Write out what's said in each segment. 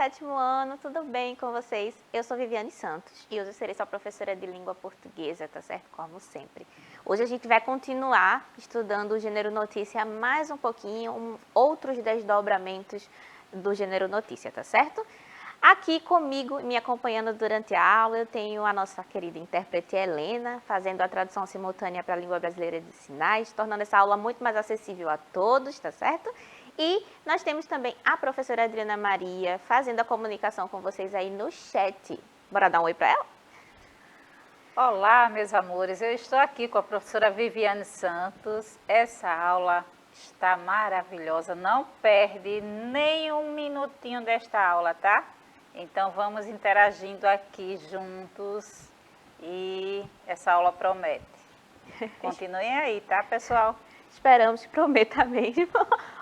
sétimo ano, tudo bem com vocês? Eu sou Viviane Santos e hoje eu serei sua professora de língua portuguesa, tá certo? Como sempre. Hoje a gente vai continuar estudando o gênero notícia mais um pouquinho, outros desdobramentos do gênero notícia, tá certo? Aqui comigo, me acompanhando durante a aula, eu tenho a nossa querida intérprete Helena, fazendo a tradução simultânea para a língua brasileira de sinais, tornando essa aula muito mais acessível a todos, tá certo? E nós temos também a professora Adriana Maria, fazendo a comunicação com vocês aí no chat. Bora dar um oi para ela? Olá, meus amores, eu estou aqui com a professora Viviane Santos. Essa aula está maravilhosa, não perde nem um minutinho desta aula, tá? Então vamos interagindo aqui juntos e essa aula promete. Continuem aí, tá, pessoal? Esperamos que prometa mesmo.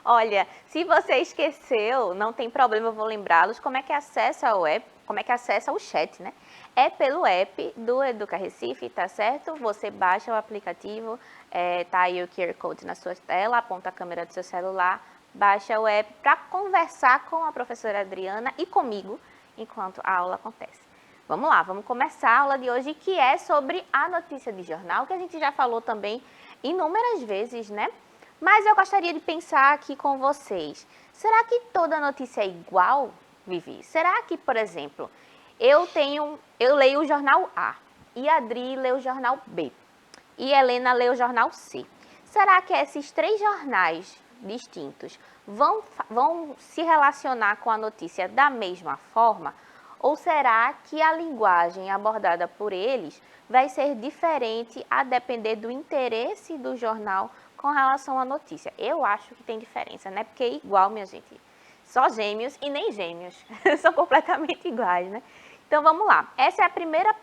Olha, se você esqueceu, não tem problema, eu vou lembrá-los como é que acessa o app, como é que acessa o chat, né? É pelo app do Educa Recife, tá certo? Você baixa o aplicativo, tá aí o QR Code na sua tela, aponta a câmera do seu celular, baixa o app para conversar com a professora Adriana e comigo enquanto a aula acontece. Vamos lá, vamos começar a aula de hoje, que é sobre a notícia de jornal, que a gente já falou também inúmeras vezes, né? Mas eu gostaria de pensar aqui com vocês. Será que toda notícia é igual, Vivi? Será que, por exemplo, eu leio o jornal A e a Adri lê o jornal B e Helena lê o jornal C? Será que esses três jornais distintos vão se relacionar com a notícia da mesma forma? Ou será que a linguagem abordada por eles vai ser diferente a depender do interesse do jornal com relação à notícia? Eu acho que tem diferença, né? Porque é igual, minha gente. Só gêmeos e nem gêmeos. São completamente iguais, né? Então, vamos lá. Essa é a primeira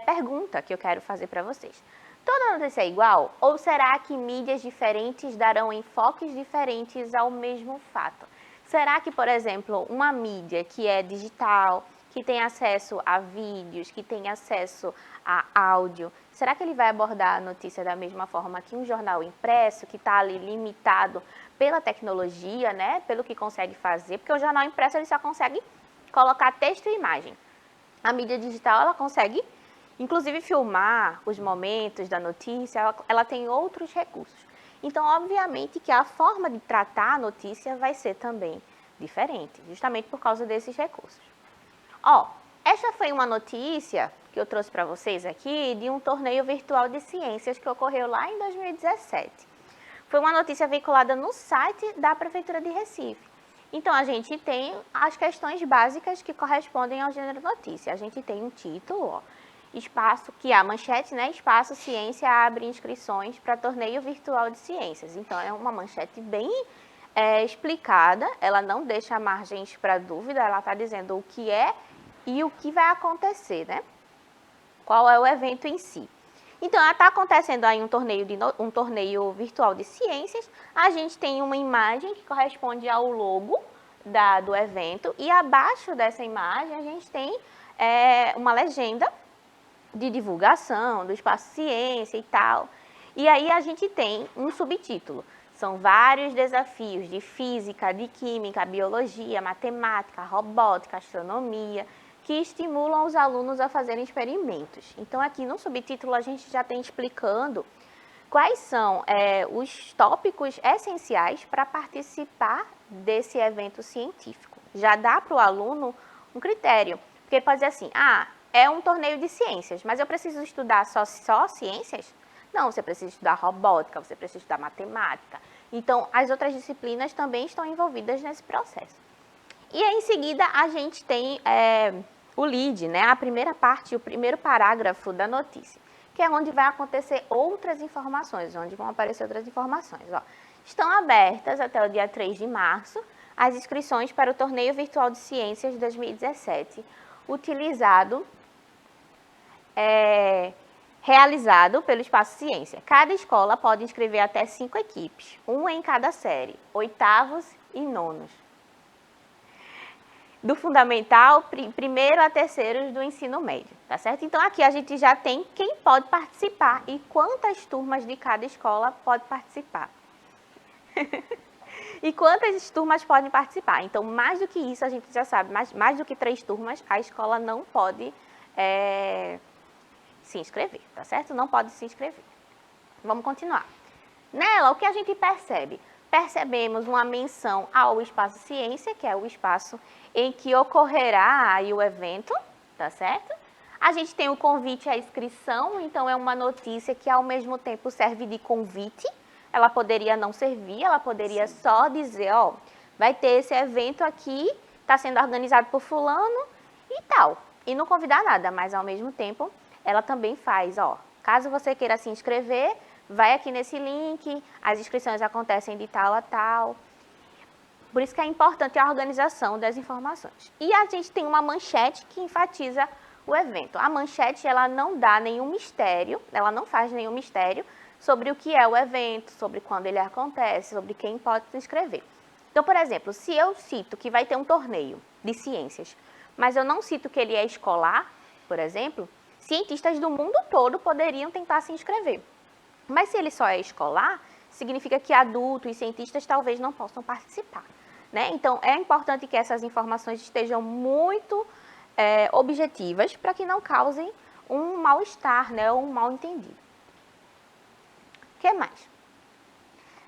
pergunta que eu quero fazer para vocês. Toda notícia é igual? Ou será que mídias diferentes darão enfoques diferentes ao mesmo fato? Será que, por exemplo, uma mídia que é digital, que tem acesso a vídeos, que tem acesso a áudio, será que ele vai abordar a notícia da mesma forma que um jornal impresso, que está ali limitado pela tecnologia, né? Pelo que consegue fazer? Porque o jornal impresso ele só consegue colocar texto e imagem. A mídia digital ela consegue, inclusive, filmar os momentos da notícia, ela tem outros recursos. Então, obviamente que a forma de tratar a notícia vai ser também diferente, justamente por causa desses recursos. Ó, essa foi uma notícia que eu trouxe para vocês aqui de um torneio virtual de ciências que ocorreu lá em 2017. Foi uma notícia veiculada no site da Prefeitura de Recife. Então, a gente tem as questões básicas que correspondem ao gênero notícia. A gente tem um título, ó, espaço, que é a manchete, né? Espaço Ciência abre inscrições para torneio virtual de ciências. Então, é uma manchete bem explicada, ela não deixa margens para dúvida, ela está dizendo o que é e o que vai acontecer, né? Qual é o evento em si. Então, está acontecendo aí um torneio virtual de ciências. A gente tem uma imagem que corresponde ao logo do evento e abaixo dessa imagem a gente tem uma legenda de divulgação do espaço ciência e tal. E aí a gente tem um subtítulo. São vários desafios de física, de química, biologia, matemática, robótica, astronomia, que estimulam os alunos a fazerem experimentos. Então, aqui no subtítulo, a gente já tem explicando quais são os tópicos essenciais para participar desse evento científico. Já dá para o aluno um critério, porque ele pode dizer assim, é um torneio de ciências, mas eu preciso estudar só ciências? Não, você precisa estudar robótica, você precisa estudar matemática. Então, as outras disciplinas também estão envolvidas nesse processo. E aí, em seguida, a gente tem o lead, né? A primeira parte, o primeiro parágrafo da notícia, que é onde vai acontecer outras informações, onde vão aparecer outras informações. Ó. Estão abertas até o dia 3 de março as inscrições para o Torneio Virtual de Ciências 2017, realizado pelo Espaço Ciência. Cada escola pode inscrever até 5 equipes, uma em cada série, oitavos e nonos. Do fundamental, primeiro a terceiros do ensino médio, tá certo? Então, aqui a gente já tem quem pode participar e quantas turmas de cada escola pode participar. E quantas turmas podem participar? Então, mais do que isso, a gente já sabe, mais do que 3 turmas, a escola não pode se inscrever, tá certo? Não pode se inscrever. Vamos continuar. Nela, o que a gente percebe? Percebemos uma menção ao espaço ciência, que é o espaço em que ocorrerá aí o evento, tá certo? A gente tem o convite à inscrição, então é uma notícia que ao mesmo tempo serve de convite. Ela poderia não servir, ela poderia só dizer, ó, vai ter esse evento aqui, está sendo organizado por fulano e tal. E não convidar nada, mas ao mesmo tempo ela também faz, ó, caso você queira se inscrever, vai aqui nesse link, as inscrições acontecem de tal a tal. Por isso que é importante a organização das informações. E a gente tem uma manchete que enfatiza o evento. A manchete, ela não dá nenhum mistério, ela não faz nenhum mistério sobre o que é o evento, sobre quando ele acontece, sobre quem pode se inscrever. Então, por exemplo, se eu cito que vai ter um torneio de ciências, mas eu não cito que ele é escolar, por exemplo, cientistas do mundo todo poderiam tentar se inscrever. Mas se ele só é escolar, significa que adultos e cientistas talvez não possam participar, né? Então, é importante que essas informações estejam muito objetivas para que não causem um mal-estar, né, ou um mal-entendido. O que mais?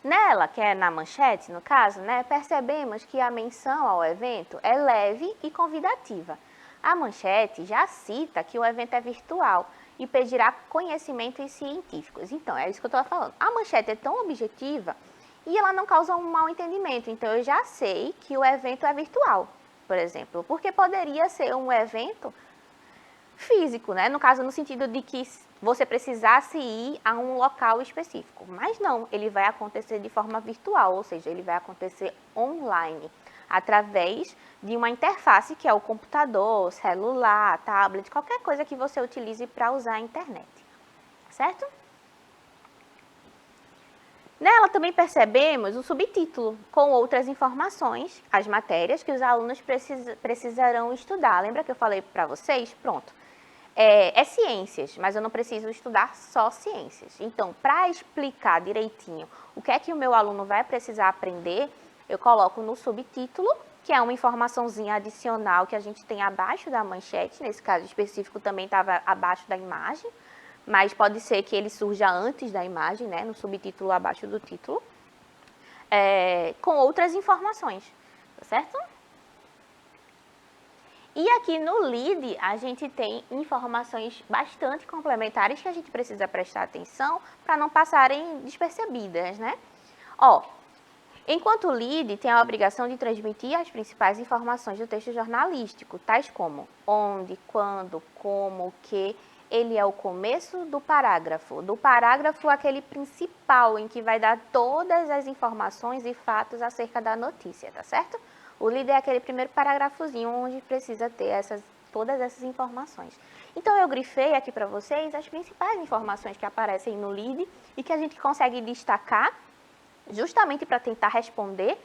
Nela, que é na manchete, no caso, né, percebemos que a menção ao evento é leve e convidativa. A manchete já cita que o evento é virtual e pedirá conhecimentos científicos. Então, é isso que eu estou falando. A manchete é tão objetiva e ela não causa um mal entendimento. Então, eu já sei que o evento é virtual, por exemplo, porque poderia ser um evento físico, né? No caso, no sentido de que você precisasse ir a um local específico. Mas não, ele vai acontecer de forma virtual, ou seja, ele vai acontecer online, através de uma interface que é o computador, celular, tablet, qualquer coisa que você utilize para usar a internet, certo? Nela também percebemos o subtítulo, com outras informações, as matérias que os alunos precisarão estudar. Lembra que eu falei para vocês? Pronto. É ciências, mas eu não preciso estudar só ciências. Então, para explicar direitinho o que é que o meu aluno vai precisar aprender, eu coloco no subtítulo, que é uma informaçãozinha adicional que a gente tem abaixo da manchete, nesse caso específico também estava abaixo da imagem, mas pode ser que ele surja antes da imagem, né, no subtítulo abaixo do título, com outras informações, tá certo? E aqui no LEAD, a gente tem informações bastante complementares que a gente precisa prestar atenção para não passarem despercebidas, né? Ó, enquanto o LEAD tem a obrigação de transmitir as principais informações do texto jornalístico, tais como onde, quando, como, o que, ele é o começo do parágrafo. Do parágrafo, aquele principal, em que vai dar todas as informações e fatos acerca da notícia, tá certo? O LEAD é aquele primeiro parágrafozinho onde precisa ter todas essas informações. Então, eu grifei aqui para vocês as principais informações que aparecem no LEAD e que a gente consegue destacar justamente para tentar responder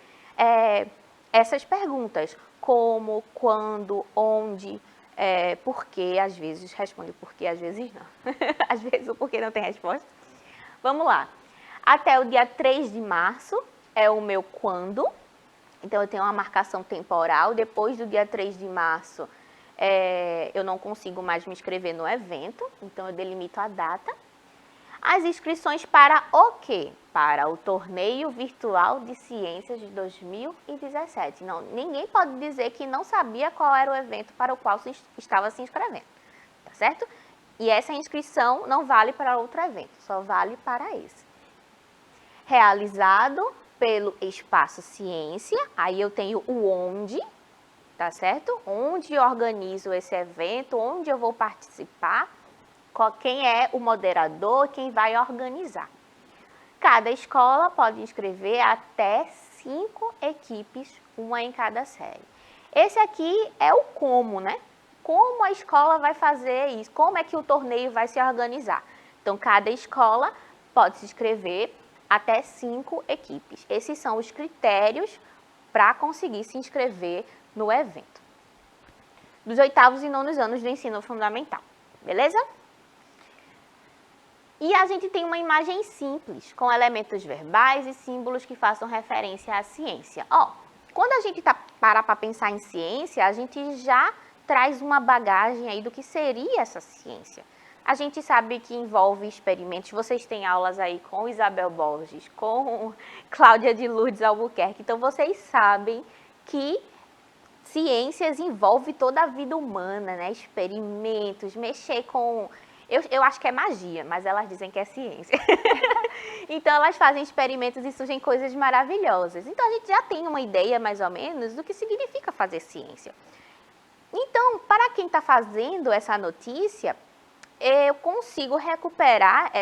essas perguntas. Como, quando, onde, porquê, às vezes responde porquê, às vezes não. Às vezes o porquê não tem resposta. Vamos lá. Até o dia 3 de março é o meu quando. Então, eu tenho uma marcação temporal. Depois do dia 3 de março, eu não consigo mais me inscrever no evento. Então, eu delimito a data. As inscrições para o quê? Para o Torneio Virtual de Ciências de 2017. Não, ninguém pode dizer que não sabia qual era o evento para o qual se estava se inscrevendo. Tá certo? E essa inscrição não vale para outro evento, só vale para esse. Realizado pelo Espaço Ciência, aí eu tenho o onde, tá certo? Onde eu organizo esse evento, onde eu vou participar, quem é o moderador, quem vai organizar. Cada escola pode inscrever até 5 equipes, uma em cada série. Esse aqui é o como, né? Como a escola vai fazer isso, como é que o torneio vai se organizar. Então, cada escola pode se inscrever até 5 equipes. Esses são os critérios para conseguir se inscrever no evento. Dos 8º e 9º anos do ensino fundamental. Beleza? E a gente tem uma imagem simples, com elementos verbais e símbolos que façam referência à ciência. Quando a gente para para pensar em ciência, a gente já traz uma bagagem aí do que seria essa ciência. A gente sabe que envolve experimentos. Vocês têm aulas aí com Isabel Borges, com Cláudia de Lourdes Albuquerque. Então, vocês sabem que ciências envolve toda a vida humana, né? Experimentos, mexer com... Eu acho que é magia, mas elas dizem que é ciência. Então, elas fazem experimentos e surgem coisas maravilhosas. Então, a gente já tem uma ideia, mais ou menos, do que significa fazer ciência. Então, para quem está fazendo essa notícia, eu consigo recuperar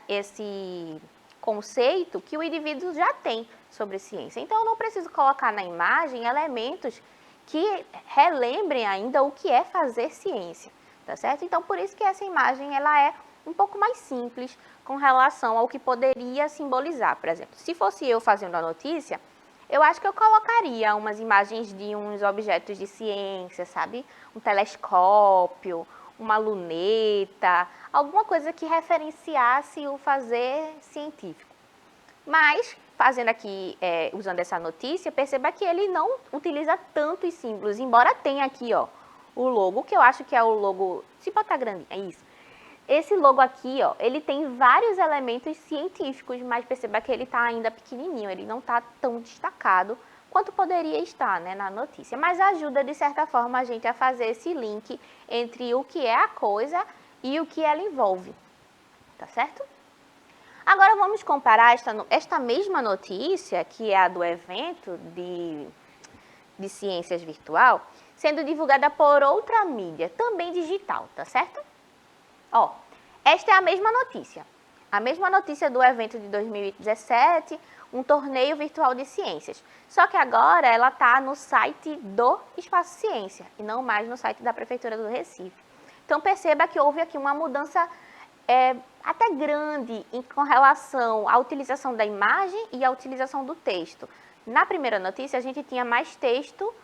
esse conceito que o indivíduo já tem sobre ciência. Então, eu não preciso colocar na imagem elementos que relembrem ainda o que é fazer ciência, tá certo? Então, por isso que essa imagem ela é um pouco mais simples com relação ao que poderia simbolizar. Por exemplo, se fosse eu fazendo a notícia, eu acho que eu colocaria umas imagens de uns objetos de ciência, sabe? Um telescópio, uma luneta, alguma coisa que referenciasse o fazer científico. Mas, fazendo aqui, usando essa notícia, perceba que ele não utiliza tantos símbolos, embora tenha aqui, o logo, que eu acho que é o logo, se botar grande, é isso. Esse logo aqui, ele tem vários elementos científicos, mas perceba que ele está ainda pequenininho, ele não está tão destacado quanto poderia estar, né, na notícia. Mas ajuda, de certa forma, a gente a fazer esse link entre o que é a coisa e o que ela envolve, tá certo? Agora vamos comparar esta mesma notícia, que é a do evento de ciências virtual, sendo divulgada por outra mídia, também digital, tá certo? Esta é a mesma notícia do evento de 2017, um torneio virtual de ciências. Só que agora ela está no site do Espaço Ciência e não mais no site da Prefeitura do Recife. Então perceba que houve aqui uma mudança até grande com relação à utilização da imagem e à utilização do texto. Na primeira notícia, a gente tinha mais texto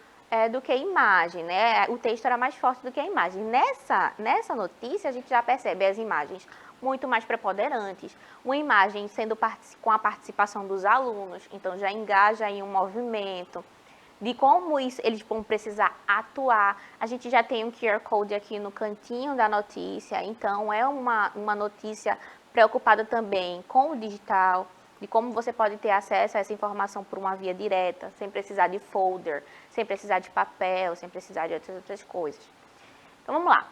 do que imagem, né? O texto era mais forte do que a imagem. Nessa notícia, a gente já percebe as imagens muito mais preponderantes, uma imagem sendo com a participação dos alunos, então já engaja em um movimento, de como eles vão precisar atuar. A gente já tem um QR Code aqui no cantinho da notícia, então é uma notícia preocupada também com o digital, de como você pode ter acesso a essa informação por uma via direta, sem precisar de folder, sem precisar de papel, sem precisar de outras coisas. Então, vamos lá.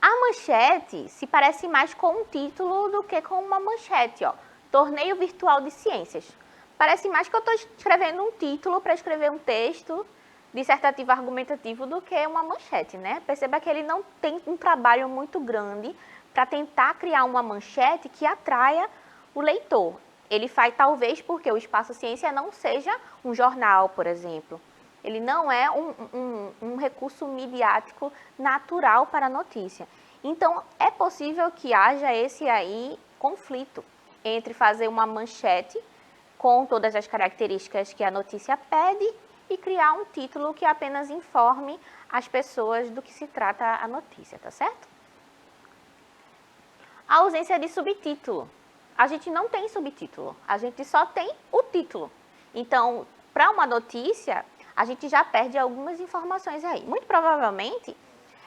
A manchete se parece mais com um título do que com uma manchete, Torneio Virtual de Ciências. Parece mais que eu estou escrevendo um título para escrever um texto dissertativo argumentativo do que uma manchete, né? Perceba que ele não tem um trabalho muito grande para tentar criar uma manchete que atraia o leitor. Ele faz talvez porque o Espaço Ciência não seja um jornal, por exemplo. Ele não é um recurso midiático natural para a notícia. Então, é possível que haja esse aí conflito entre fazer uma manchete com todas as características que a notícia pede e criar um título que apenas informe as pessoas do que se trata a notícia, tá certo? A ausência de subtítulo. A gente não tem subtítulo, a gente só tem o título. Então, para uma notícia, a gente já perde algumas informações aí. Muito provavelmente,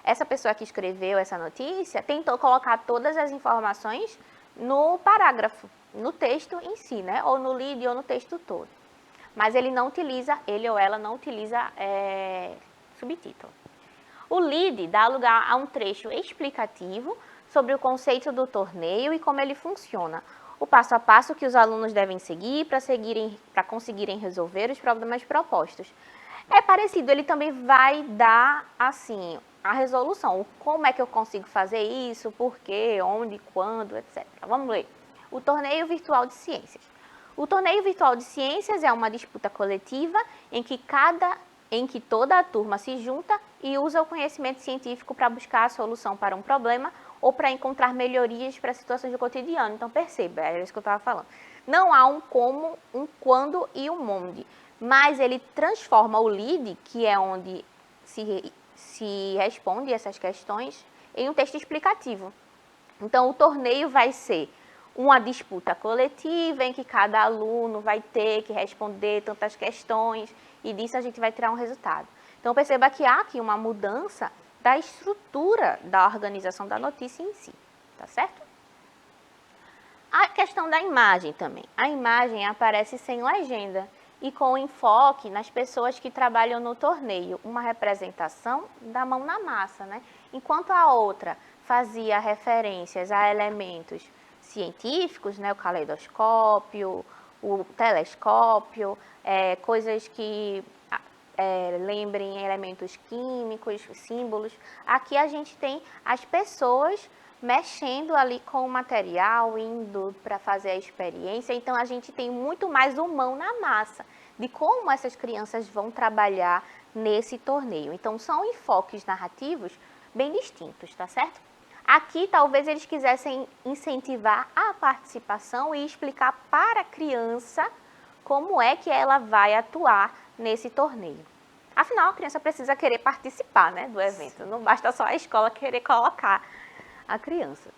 essa pessoa que escreveu essa notícia tentou colocar todas as informações no parágrafo, no texto em si, né? Ou no lead ou no texto todo. Mas ele ou ela não utiliza subtítulo. O lead dá lugar a um trecho explicativo sobre o conceito do torneio e como ele funciona. O passo a passo que os alunos devem seguir para conseguirem resolver os problemas propostos. É parecido, ele também vai dar, assim, a resolução. Como é que eu consigo fazer isso, por quê, onde, quando, etc. Vamos ler. O Torneio Virtual de Ciências. O Torneio Virtual de Ciências é uma disputa coletiva em que toda a turma se junta e usa o conhecimento científico para buscar a solução para um problema ou para encontrar melhorias para situações do cotidiano. Então, perceba, é isso que eu estava falando. Não há um como, um quando e um onde, mas ele transforma o lead, que é onde se responde essas questões, em um texto explicativo. Então, o torneio vai ser uma disputa coletiva em que cada aluno vai ter que responder tantas questões e disso a gente vai tirar um resultado. Então, perceba que há aqui uma mudança da estrutura da organização da notícia em si, tá certo? A questão da imagem também. A imagem aparece sem legenda e com enfoque nas pessoas que trabalham no torneio, uma representação da mão na massa, né? Enquanto a outra fazia referências a elementos científicos, né? O caleidoscópio, o telescópio, coisas que lembrem elementos químicos, símbolos. Aqui a gente tem as pessoas mexendo ali com o material, indo para fazer a experiência. Então, a gente tem muito mais o mão na massa de como essas crianças vão trabalhar nesse torneio. Então, são enfoques narrativos bem distintos, tá certo? Aqui, talvez eles quisessem incentivar a participação e explicar para a criança como é que ela vai atuar nesse torneio. Afinal, a criança precisa querer participar, né, do evento. Não basta só a escola querer colocar a criança.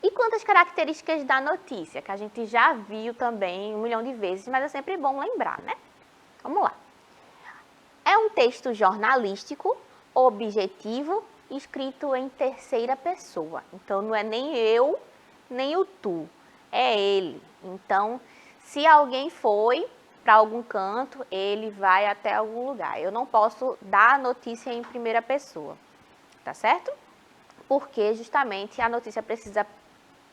E quantas características da notícia, que a gente já viu também 1 milhão de vezes, mas é sempre bom lembrar, né? Vamos lá. É um texto jornalístico, objetivo, escrito em terceira pessoa. Então, não é nem eu, nem o tu, é ele. Então, se alguém foi para algum canto, ele vai até algum lugar. Eu não posso dar a notícia em primeira pessoa, tá certo? Porque justamente a notícia precisa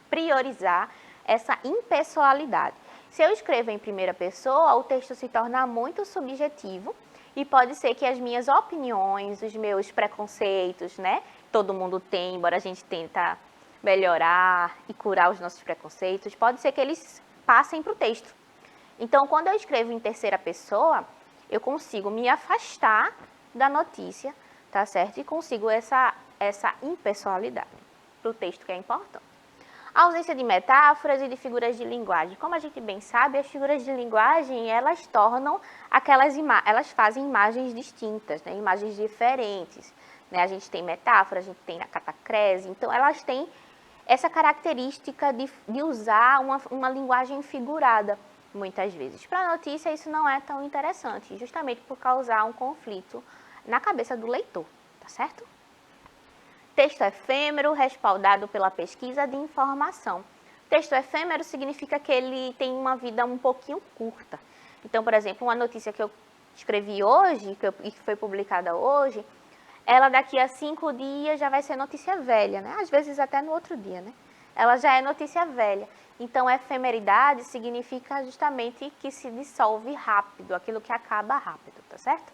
priorizar essa impessoalidade. Se eu escrevo em primeira pessoa, o texto se torna muito subjetivo e pode ser que as minhas opiniões, os meus preconceitos, né? Todo mundo tem, embora a gente tenta melhorar e curar os nossos preconceitos, pode ser que eles passem para o texto. Então, quando eu escrevo em terceira pessoa, eu consigo me afastar da notícia, tá certo? E consigo essa impessoalidade para o texto, que é importante. A ausência de metáforas e de figuras de linguagem. Como a gente bem sabe, as figuras de linguagem, elas tornam elas fazem imagens distintas, né? Imagens diferentes. Né? A gente tem metáfora, a gente tem a catacrese, então elas têm essa característica de usar uma linguagem figurada, muitas vezes. Para a notícia, isso não é tão interessante, justamente por causar um conflito na cabeça do leitor, tá certo? Texto efêmero, respaldado pela pesquisa de informação. Texto efêmero significa que ele tem uma vida um pouquinho curta. Então, por exemplo, uma notícia que eu escrevi hoje, e que foi publicada hoje, ela daqui a 5 dias já vai ser notícia velha, né? Às vezes até no outro dia, né? Ela já é notícia velha. Então, efemeridade significa justamente que se dissolve rápido, aquilo que acaba rápido, tá certo?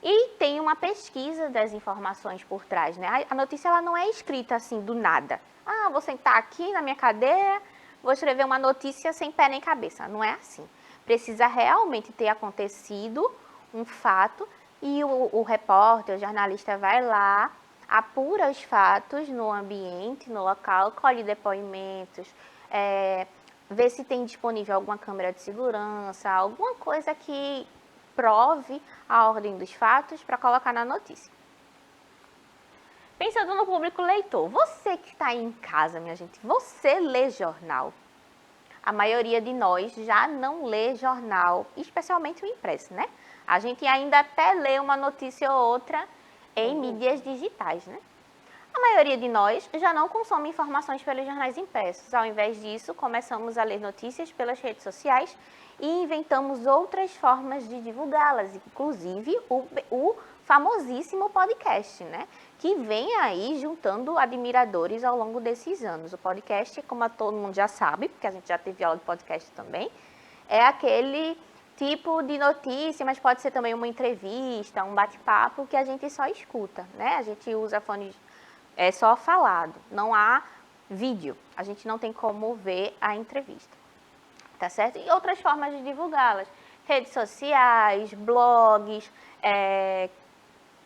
E tem uma pesquisa das informações por trás, né? A notícia ela não é escrita assim do nada. Ah, vou sentar aqui na minha cadeira, vou escrever uma notícia sem pé nem cabeça. Não é assim. Precisa realmente ter acontecido um fato e o repórter, o jornalista vai lá, apura os fatos no ambiente, no local, colhe depoimentos, vê se tem disponível alguma câmera de segurança, alguma coisa que prove a ordem dos fatos para colocar na notícia. Pensando no público leitor, você que está aí em casa, minha gente, você lê jornal? A maioria de nós já não lê jornal, especialmente o impresso, né? A gente ainda até lê uma notícia ou outra em mídias digitais, né? A maioria de nós já não consome informações pelos jornais impressos. Ao invés disso, começamos a ler notícias pelas redes sociais e inventamos outras formas de divulgá-las, inclusive o famosíssimo podcast, né? Que vem aí juntando admiradores ao longo desses anos. O podcast, como todo mundo já sabe, porque a gente já teve aula de podcast também, é aquele tipo de notícia, mas pode ser também uma entrevista, um bate-papo que a gente só escuta, né? A gente usa fones, é só falado, não há vídeo, a gente não tem como ver a entrevista, tá certo? E outras formas de divulgá-las, redes sociais, blogs,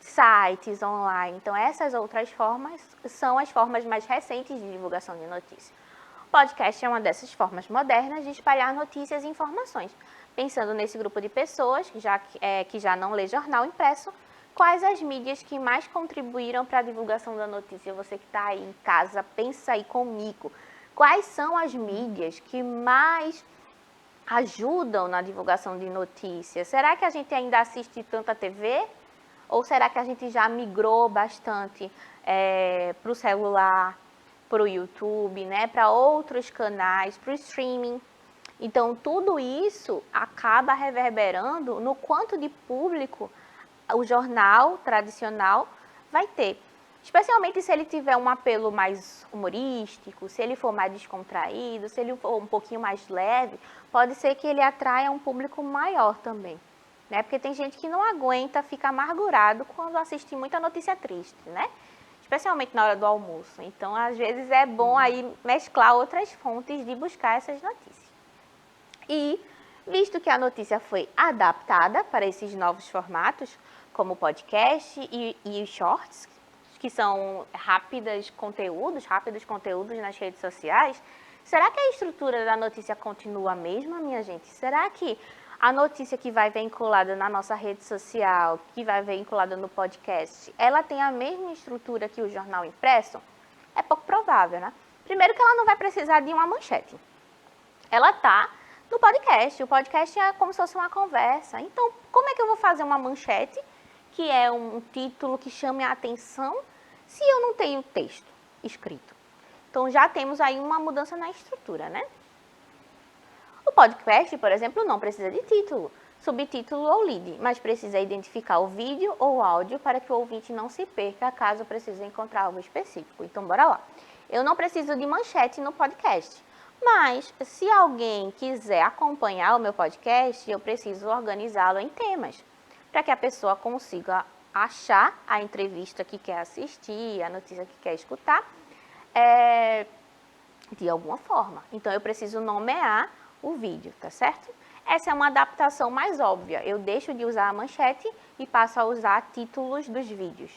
sites online. Então, essas outras formas são as formas mais recentes de divulgação de notícias. O podcast é uma dessas formas modernas de espalhar notícias e informações. Pensando nesse grupo de pessoas que já não lê jornal impresso, quais as mídias que mais contribuíram para a divulgação da notícia? Você que está aí em casa, pensa aí comigo. Quais são as mídias que mais ajudam na divulgação de notícias? Será que a gente ainda assiste tanta TV? Ou será que a gente já migrou bastante para o celular, para o YouTube, né? Para outros canais, para o streaming? Então, tudo isso acaba reverberando no quanto de público o jornal tradicional vai ter. Especialmente se ele tiver um apelo mais humorístico, se ele for mais descontraído, se ele for um pouquinho mais leve, pode ser que ele atraia um público maior também, né? Porque tem gente que não aguenta ficar amargurado quando assiste muita notícia triste, né? Especialmente na hora do almoço. Então, às vezes é bom aí mesclar outras fontes de buscar essas notícias. E, visto que a notícia foi adaptada para esses novos formatos, como o podcast e os shorts, que são rápidos conteúdos nas redes sociais, será que a estrutura da notícia continua a mesma, minha gente? Será que a notícia que vai vinculada na nossa rede social, que vai vinculada no podcast, ela tem a mesma estrutura que o jornal impresso? É pouco provável, né? Primeiro que ela não vai precisar de uma manchete. Ela está no podcast. O podcast é como se fosse uma conversa. Então, como é que eu vou fazer uma manchete, que é um título que chame a atenção, se eu não tenho texto escrito? Então, já temos aí uma mudança na estrutura, né? O podcast, por exemplo, não precisa de título, subtítulo ou lead, mas precisa identificar o vídeo ou o áudio para que o ouvinte não se perca caso precise encontrar algo específico. Então, bora lá. Eu não preciso de manchete no podcast, mas se alguém quiser acompanhar o meu podcast, eu preciso organizá-lo em temas, para que a pessoa consiga achar a entrevista que quer assistir, a notícia que quer escutar, de alguma forma. Então, eu preciso nomear o vídeo, tá certo? Essa é uma adaptação mais óbvia. Eu deixo de usar a manchete e passo a usar títulos dos vídeos.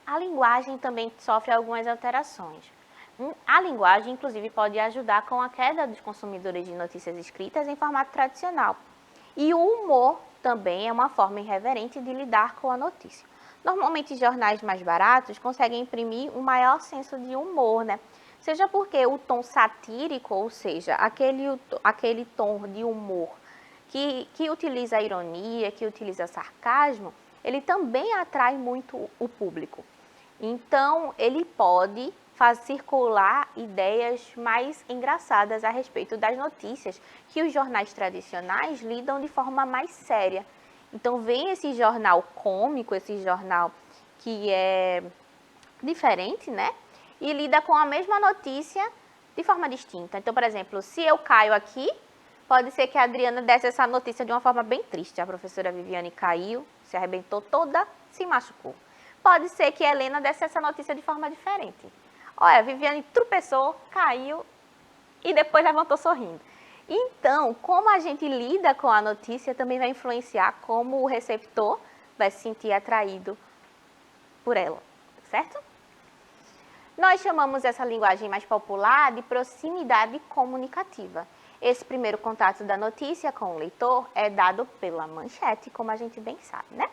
A linguagem também sofre algumas alterações. A linguagem, inclusive, pode ajudar com a queda dos consumidores de notícias escritas em formato tradicional. E o humor também é uma forma irreverente de lidar com a notícia. Normalmente, jornais mais baratos conseguem imprimir um maior senso de humor, né? Seja porque o tom satírico, ou seja, aquele tom de humor que utiliza a ironia, que utiliza sarcasmo, ele também atrai muito o público. Então, ele pode circular ideias mais engraçadas a respeito das notícias que os jornais tradicionais lidam de forma mais séria. Então, vem esse jornal cômico, esse jornal que é diferente, né? E lida com a mesma notícia de forma distinta. Então, por exemplo, se eu caio aqui, pode ser que a Adriana desse essa notícia de uma forma bem triste. A professora Viviane caiu, se arrebentou toda, se machucou. Pode ser que a Helena desse essa notícia de forma diferente. Olha, a Viviane tropeçou, caiu e depois levantou sorrindo. Então, como a gente lida com a notícia também vai influenciar como o receptor vai se sentir atraído por ela, certo? Nós chamamos essa linguagem mais popular de proximidade comunicativa. Esse primeiro contato da notícia com o leitor é dado pela manchete, como a gente bem sabe, né?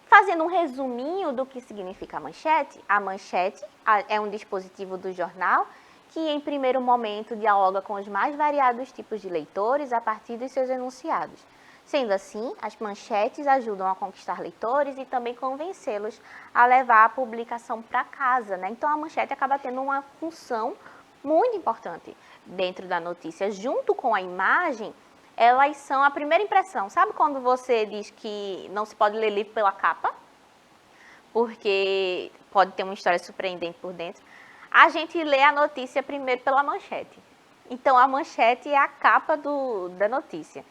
Fazendo um resuminho do que significa a manchete é um dispositivo do jornal que, em primeiro momento, dialoga com os mais variados tipos de leitores a partir dos seus enunciados. Sendo assim, as manchetes ajudam a conquistar leitores e também convencê-los a levar a publicação para casa, né? Então, a manchete acaba tendo uma função muito importante dentro da notícia. Junto com a imagem, elas são a primeira impressão. Sabe quando você diz que não se pode ler livro pela capa? Porque pode ter uma história surpreendente por dentro. A gente lê a notícia primeiro pela manchete. Então, a manchete é a capa da notícia.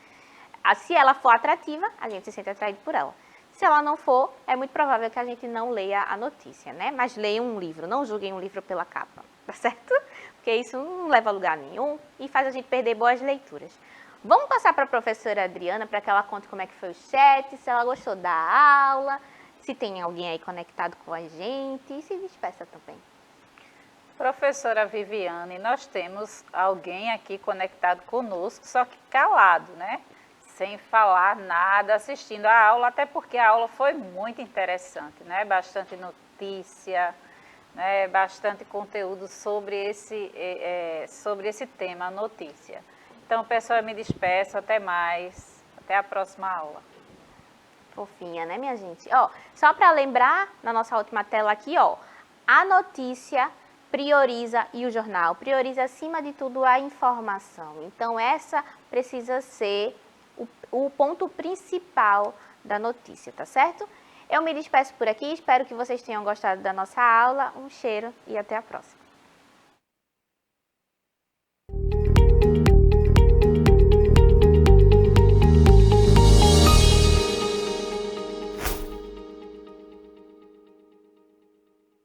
Se ela for atrativa, a gente se sente atraído por ela. Se ela não for, é muito provável que a gente não leia a notícia, né? Mas leiam um livro, não julguem um livro pela capa, tá certo? Porque isso não leva a lugar nenhum e faz a gente perder boas leituras. Vamos passar para a professora Adriana para que ela conte como é que foi o chat, se ela gostou da aula, se tem alguém aí conectado com a gente e se despeça também. Professora Viviane, nós temos alguém aqui conectado conosco, só que calado, né? sem falar nada, assistindo a aula, até porque a aula foi muito interessante, né? Bastante notícia, né? Bastante conteúdo sobre esse tema, notícia. Então, pessoal, eu me despeço, até mais, até a próxima aula. Fofinha, né, minha gente? Ó, só para lembrar, na nossa última tela aqui, ó, a notícia prioriza e o jornal prioriza acima de tudo a informação. Então, essa precisa ser o ponto principal da notícia, tá certo? Eu me despeço por aqui, espero que vocês tenham gostado da nossa aula. Um cheiro e até a próxima.